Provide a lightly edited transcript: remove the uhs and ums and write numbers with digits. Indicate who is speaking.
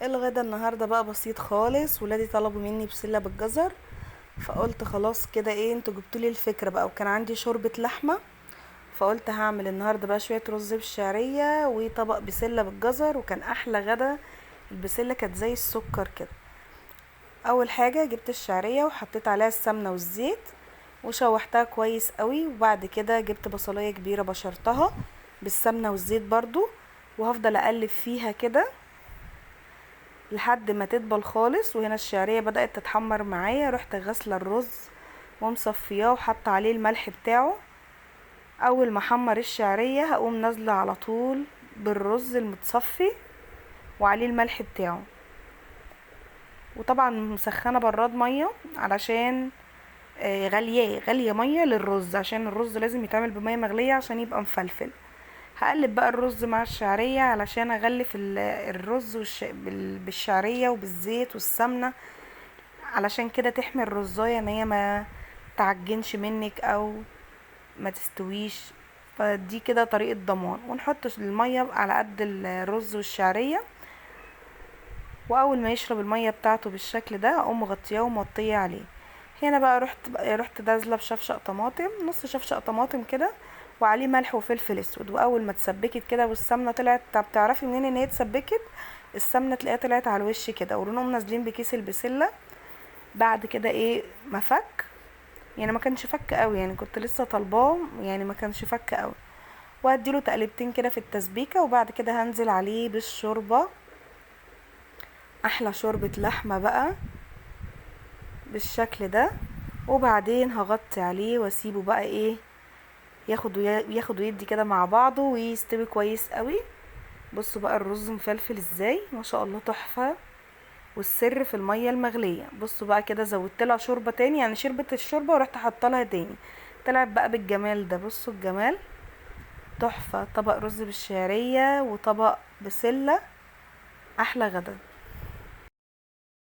Speaker 1: الغدا النهارده بقى بسيط خالص. ولادي طلبوا مني بسله بالجزر، فقلت خلاص كده ايه، انتوا جبتولي الفكره بقى، وكان عندي شوربه لحمه، فقلت هعمل النهارده بقى شويه رز بالشعريه وطبق بسله بالجزر، وكان احلى غدا. البسله كانت زي السكر كده. اول حاجه جبت الشعريه وحطيت عليها السمنه والزيت وشوحتها كويس قوي، وبعد كده جبت بصلايه كبيره بشرتها بالسمنه والزيت برضو، وهفضل اقلب فيها كده لحد ما تدبل خالص. وهنا الشعريه بدأت تتحمر معايا، رحت غسله الرز ومصفياه وحط عليه الملح بتاعه. اول ما احمر الشعريه هقوم نازله على طول بالرز المتصفي وعليه الملح بتاعه. وطبعا مسخنه براد ميه علشان غاليه ميه للرز، عشان الرز لازم يتعمل بميه مغليه عشان يبقى مفلفل. هقلب بقى الرز مع الشعريه علشان اغلف الرز بالشعريه وبالزيت والسمنه، علشان كده تحمي الرزايه ان هي ما تعجنش منك او ما تستويش. فدي كده طريقة ضمان. ونحط المية على قد الرز والشعرية، واول ما يشرب المية بتاعته بالشكل ده اقوم مغطياه ومغطية عليه. هنا بقى رحت دازلة بشفشق طماطم، نص شفشق طماطم كده، وعليه ملح وفلفل اسود. واول ما اتسبكت كده والسمنة طلعت، طب تعرفي منين ان هي اتسبكت؟ السمنة تلاقيها طلعت على الوش كده، ونقوم نازلين بكيس البسلة. بعد كده ايه، ما فك، يعني ما كانش فك قوي، يعني كنت لسه طالباه، يعني ما كانش فك قوي. وهديله تقلبتين كده في التسبيكة، وبعد كده هنزل عليه بالشوربة، احلى شوربة لحمة بقى بالشكل ده. وبعدين هغطي عليه واسيبه بقى ايه، ياخد ويدي كده مع بعضه ويستوي كويس قوي. بصوا بقى الرز مفلفل ازاي، ما شاء الله تحفة. والسر في المية المغلية. بصوا بقى كده زودت لها شوربة تاني، يعني شربت الشوربة ورحت حاطه لها تاني، طلعت بقى بالجمال ده. بصوا الجمال، تحفة. طبق رز بالشعرية وطبق بسلة، احلى غدا.